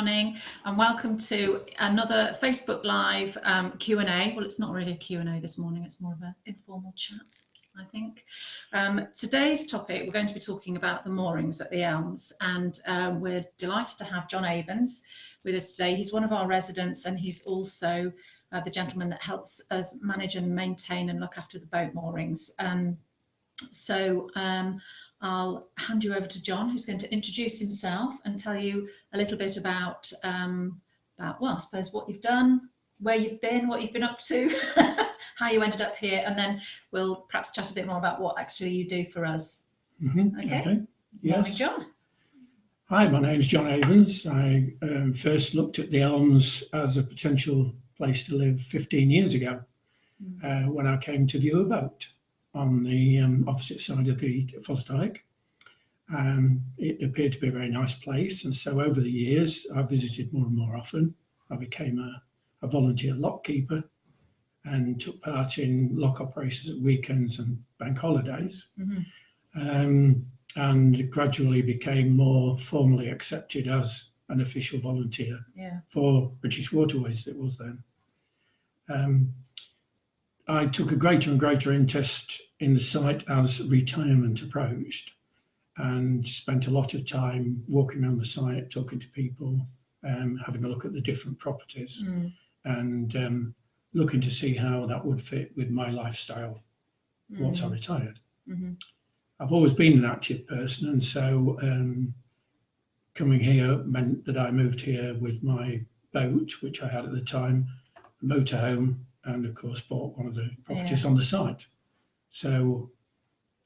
morning and welcome to another Facebook Live Q&A. Well, it's not really a Q&A this morning, it's more of an informal chat, I think. Today's topic, we're going to be talking about the moorings at the Elms, and we're delighted to have John Avons with us today. He's one of our residents and he's also the gentleman that helps us manage and maintain and look after the boat moorings. I'll hand you over to John, who's going to introduce himself and tell you a little bit about well, I suppose what you've done, where you've been, what you've been up to, how you ended up here, and then we'll perhaps chat a bit more about what actually you do for us. Okay. Yes. Morning, John. Hi, my name's John Avons. I first looked at the Elms as a potential place to live 15 years ago when I came to view a boat on the opposite side of the Fosdyke. It appeared to be a very nice place, and so over the years I visited more and more often. I became a volunteer lock keeper and took part in lock operations at weekends and bank holidays, and gradually became more formally accepted as an official volunteer for British Waterways, it was then. I took a greater and greater interest in the site as retirement approached, and spent a lot of time walking around the site, talking to people, having a look at the different properties, and looking to see how that would fit with my lifestyle once I retired. I've always been an active person, and so coming here meant that I moved here with my boat, which I had at the time, a motorhome, and of course bought one of the properties on the site. So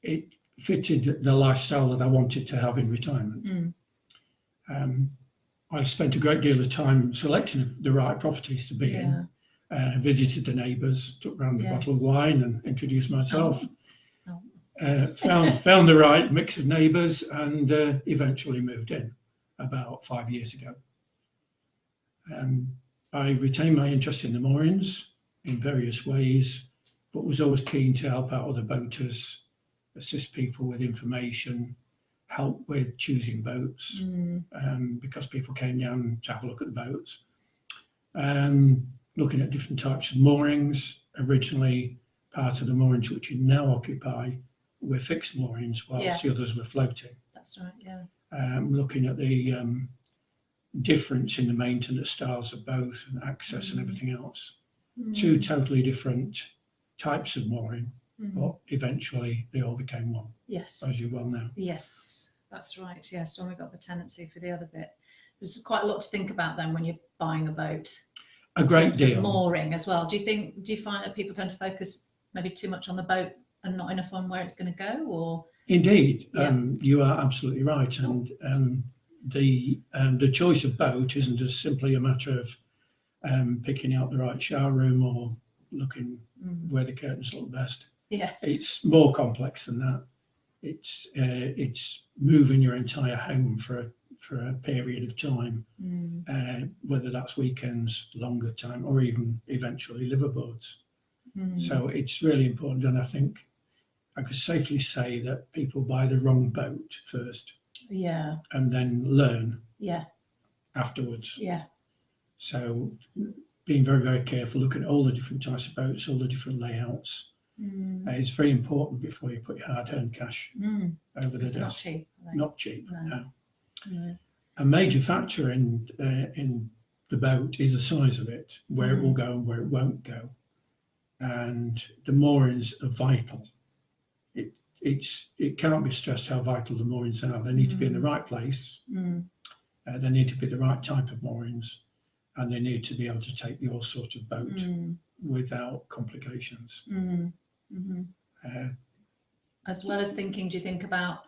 it fitted the lifestyle that I wanted to have in retirement. I spent a great deal of time selecting the right properties to be in, visited the neighbours, took round a bottle of wine and introduced myself, found the right mix of neighbours, and eventually moved in about 5 years ago. I retained my interest in the moorings in various ways, but was always keen to help out other boaters, assist people with information, help with choosing boats, because people came down to have a look at the boats. Looking at different types of moorings. Originally, part of the moorings which we now occupy were fixed moorings, whilst the others were floating. That's right, looking at the difference in the maintenance styles of both and access and everything else. Two totally different types of mooring, but eventually they all became one. Yes, as you well know. Yes, that's right. Yes, when we got the tenancy for the other bit, there's quite a lot to think about then when you're buying a boat. A great deal. Mooring as well. Do you find that people tend to focus maybe too much on the boat and not enough on where it's going to go? Or indeed, you are absolutely right. And the choice of boat isn't as simply a matter of picking out the right shower room or looking where the curtains look best. It's more complex than that. It's moving your entire home for a period of time, whether that's weekends, longer time, or even eventually liveaboards. So it's really important, and I think I could safely say that people buy the wrong boat first, and then learn afterwards. So being very, very careful, looking at all the different types of boats, all the different layouts, is very important before you put your hard-earned cash over the desk. Not cheap. Not cheap. No. A major factor in the boat is the size of it, where it will go and where it won't go, and the moorings are vital. It can't be stressed how vital the moorings are. They need to be in the right place. They need to be the right type of moorings, and they need to be able to take your sort of boat without complications. As well as thinking, do you think about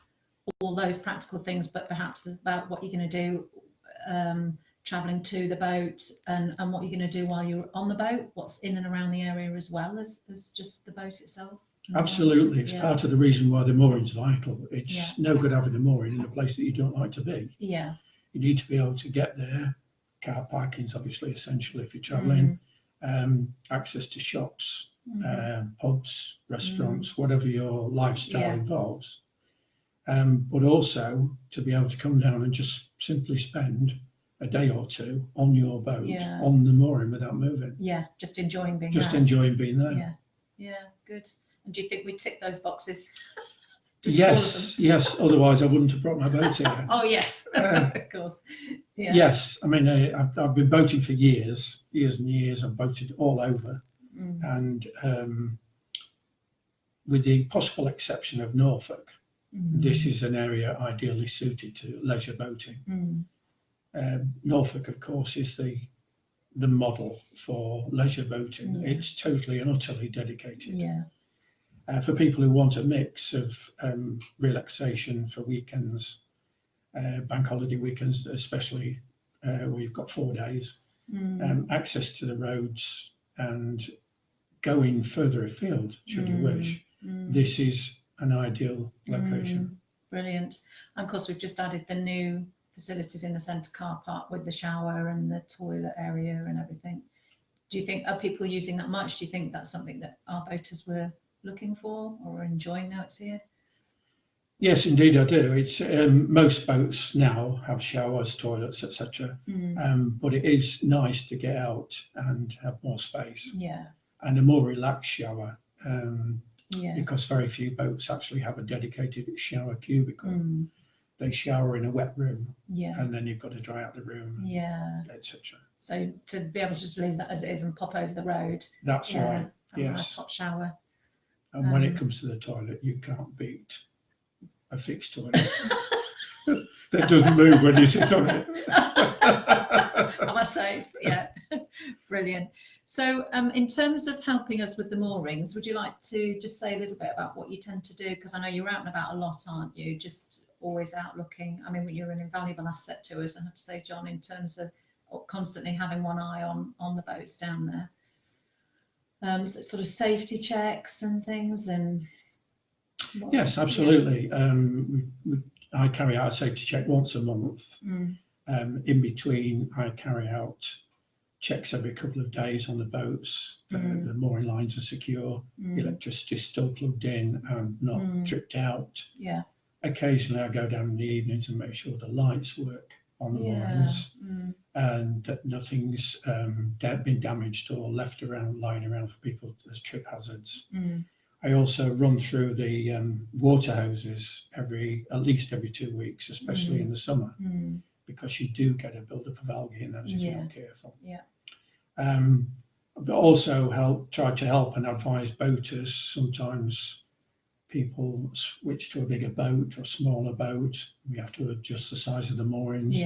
all those practical things, but perhaps about what you're going to do travelling to the boat, and what you're going to do while you're on the boat, what's in and around the area as well as just the boat itself? Absolutely. It's part of the reason why the mooring's vital. It's no good having a mooring in a place that you don't like to be. You need to be able to get there. Car parking is obviously essential if you're travelling. Access to shops, pubs, restaurants, whatever your lifestyle involves. But also to be able to come down and just simply spend a day or two on your boat, Yeah. on the mooring without moving. Yeah, just enjoying being Just there. enjoying being there. Yeah, yeah, good. And do you think we tick those boxes? Do we tick all of them? Yes. Otherwise, I wouldn't have brought my boat here. Oh yes, of course. Yeah. Yes, I mean, I've been boating for years and years. I've boated all over, and with the possible exception of Norfolk, this is an area ideally suited to leisure boating. Norfolk, of course, is the model for leisure boating. It's totally and utterly dedicated. Yeah. For people who want a mix of relaxation for weekends, bank holiday weekends, especially where you've got 4 days, access to the roads and going further afield, should you wish. This is an ideal location. Brilliant. And of course, we've just added the new facilities in the centre car park with the shower and the toilet area and everything. Do you think, are people using that much? Do you think that's something that our boaters were looking for or enjoying now it's here? Yes, indeed I do. It's most boats now have showers, toilets, etc. But it is nice to get out and have more space. Yeah. And a more relaxed shower. Yeah. Because very few boats actually have a dedicated shower cubicle. They shower in a wet room, and then you've got to dry out the room, etc. So to be able to just leave that as it is and pop over the road. That's right. Have a nice hot shower. And when it comes to the toilet, you can't beat a fixed toilet that doesn't move when you sit on it. Am I safe? Yeah. Brilliant. So in terms of helping us with the moorings, would you like to just say a little bit about what you tend to do? Because I know you're out and about a lot, aren't you? Just always out looking. I mean, you're an invaluable asset to us, I have to say, John, in terms of constantly having one eye on the boats down there. So sort of safety checks and things and... Yes, absolutely. I carry out a safety check once a month. In between, I carry out checks every couple of days on the boats. The mooring lines are secure, electricity is still plugged in and not tripped out. Yeah. Occasionally I go down in the evenings and make sure the lights work on the moorings and that nothing's been damaged or left around, lying around for people as trip hazards. I also run through the water hoses at least every 2 weeks, especially in the summer, because you do get a build-up of algae in those if you're not careful. But also try to help and advise boaters. Sometimes people switch to a bigger boat or smaller boat. We have to adjust the size of the moorings,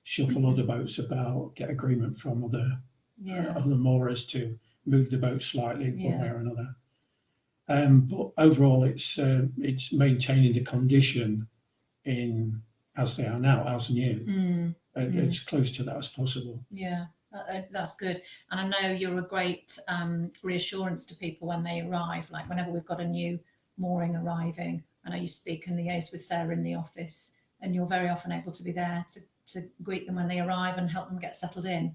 shuffle other boats about, get agreement from other moorers to move the boat slightly one way or another. But overall, it's maintaining the condition as they are now, as new, as close to that as possible. Yeah, that's good. And I know you're a great reassurance to people when they arrive. Like whenever we've got a new mooring arriving, I know you speak and liaise with Sarah in the office, and you're very often able to be there to greet them when they arrive and help them get settled in.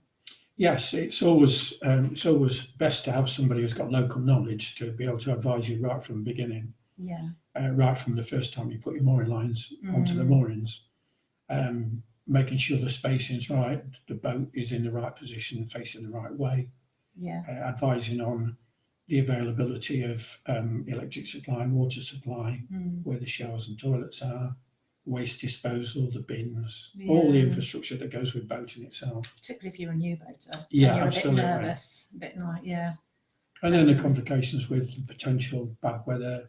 Yes, it's always best to have somebody who's got local knowledge to be able to advise you right from the beginning. Right from the first time you put your mooring lines onto the moorings, making sure the spacing's right, the boat is in the right position, facing the right way. Advising on the availability of electric supply and water supply, where the showers and toilets are, waste disposal, the bins, all the infrastructure that goes with boating itself. Particularly if you're a new boater. Yeah, you're absolutely. A bit nervous, a bit like, And then the complications with potential bad weather,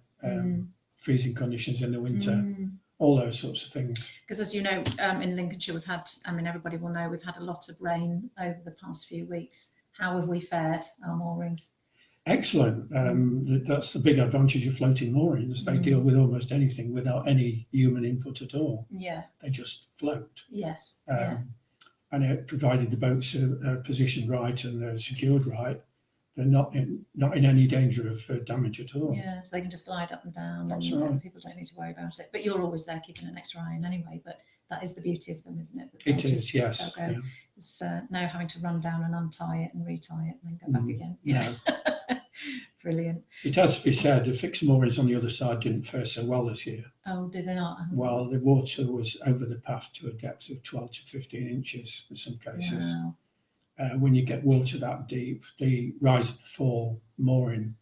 freezing conditions in the winter, all those sorts of things. Because as you know, in Lincolnshire, we've had, everybody will know, we've had a lot of rain over the past few weeks. How have we fared, our moorings? Excellent. That's the big advantage of floating moorings. They deal with almost anything without any human input at all. They just float. And provided the boats are positioned right and they're secured right, they're not in any danger of damage at all. So they can just glide up and down. That's and right. People don't need to worry about it. But you're always there keeping an extra eye on anyway. But that is the beauty of them, isn't it? It is, yes. It's no having to run down and untie it and retie it and then go back again. Brilliant. It has to be said, the fixed moorings on the other side didn't fare so well this year. Oh, did they not? Well, the water was over the path to a depth of 12 to 15 inches in some cases. Wow. When you get water that deep, the rise and fall mooring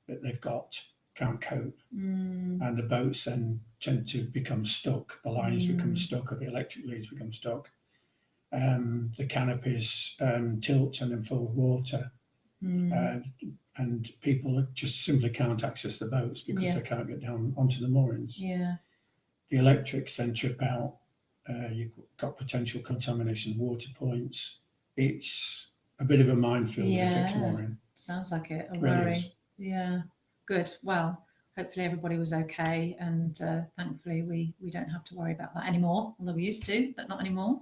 that they've got can't cope. And the boats then tend to become stuck. The lines become stuck, or the electric leads become stuck. The canopies tilt and then full of water. And people just simply can't access the boats because they can't get down onto the moorings. Yeah. The electrics then trip out. You've got potential contamination of water points. It's a bit of a minefield with a fixed mooring. Sounds like it. A Really worry. is. Yeah. Good. Well, hopefully everybody was okay, and thankfully we don't have to worry about that anymore, although we used to, but not anymore.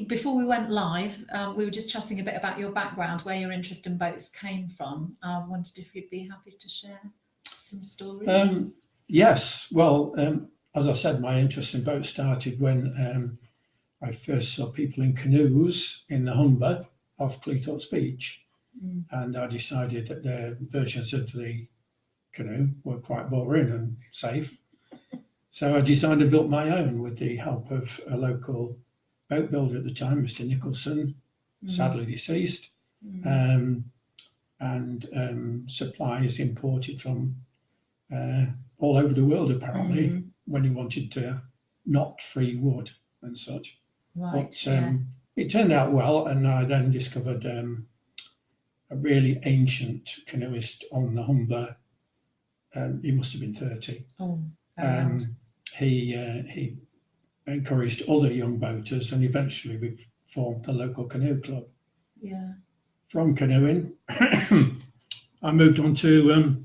Before we went live, we were just chatting a bit about your background, where your interest in boats came from. I wondered if you'd be happy to share some stories. Yes. Well, as I said, my interest in boats started when I first saw people in canoes in the Humber off Cleethorpes Beach. And I decided that their versions of the canoe were quite boring and safe. So I decided to build my own with the help of a local boat builder at the time, Mr. Nicholson, sadly deceased, and supplies imported from all over the world, apparently, when he wanted to not free wood and such. Right. But it turned out well, and I then discovered a really ancient canoeist on the Humber. He must have been 30. Oh, very old. He encouraged other young boaters, and eventually we formed a local canoe club. Yeah. From canoeing, I moved on to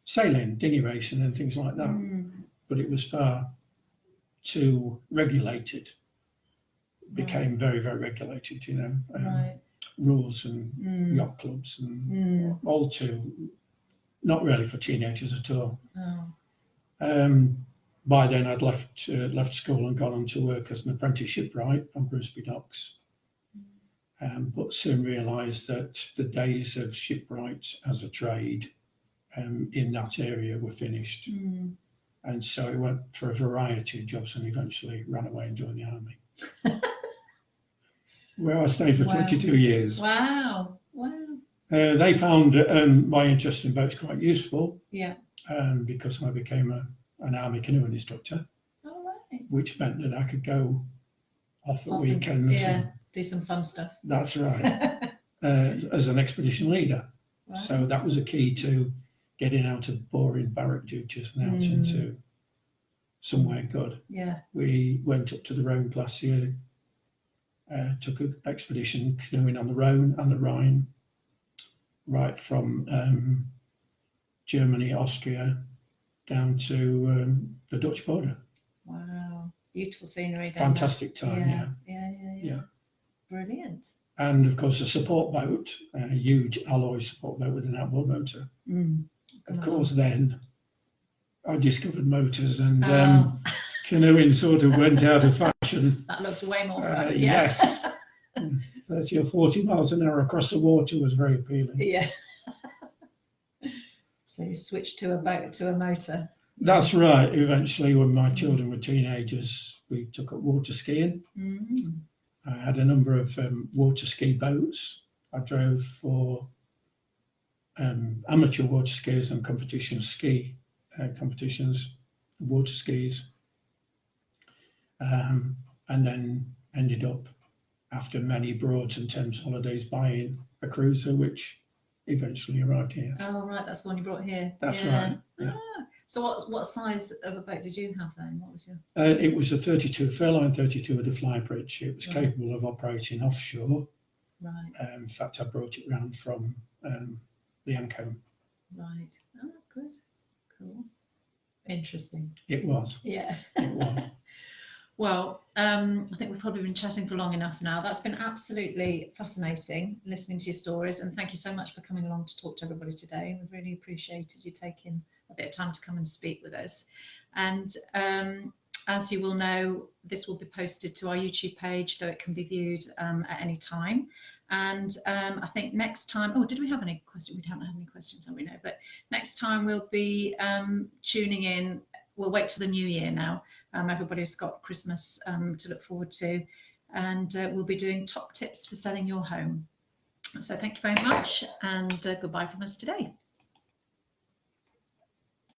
sailing, dinghy racing and things like that. But it was far too regulated. Became very, very regulated, you know. Right. Rules and yacht clubs and all too, not really for teenagers at all. Oh. By then I'd left school and gone on to work as an apprentice shipwright on Bruceby docks, but soon realised that the days of shipwright as a trade in that area were finished. And so I went for a variety of jobs and eventually ran away and joined the army, where I stayed for 22 years. Wow. They found my interest in boats quite useful. Yeah. Because I became an army canoeing instructor, which meant that I could go off at weekends. Yeah, do some fun stuff. That's right. As an expedition leader. Wow. So that was a key to getting out of boring barrack duties and out into somewhere good. Yeah. We went up to the Rhone Glacier, took an expedition canoeing on the Rhone and the Rhine, right from Germany, Austria, down to the Dutch border. Wow, beautiful scenery. Fantastic time, yeah. Brilliant. And of course, a support boat, a huge alloy support boat with an outboard motor. Of course, then I discovered motors and canoeing sort of went out of fashion. That looks way more fun. Yes. 30 or 40 miles an hour across the water was very appealing. Yeah. So you switched to a motor. That's right. Eventually, when my children were teenagers, we took up water skiing. I had a number of water ski boats. I drove for amateur water skiers and competitions, water skis, and then ended up, after many Broads and Thames holidays, buying a cruiser, which eventually arrived here. Oh, right, that's the one you brought here. That's right. Yeah. So what size of a boat did you have then? What was your? It was a 32, Fairline 32 with a flybridge. It was capable of operating offshore. Right. In fact, I brought it round from the Ancombe. Right. Oh, good. Cool. Interesting. It was. Yeah. It was. Well, I think we've probably been chatting for long enough now. That's been absolutely fascinating, listening to your stories, and thank you so much for coming along to talk to everybody today. We've really appreciated you taking a bit of time to come and speak with us. And as you will know, this will be posted to our YouTube page, so it can be viewed at any time. And I think next time, oh, did we have any questions? We haven't had any questions, have we? No, but next time we'll be tuning in. We'll wait till the new year now. Everybody's got Christmas to look forward to, and we'll be doing top tips for selling your home. So thank you very much, and goodbye from us today.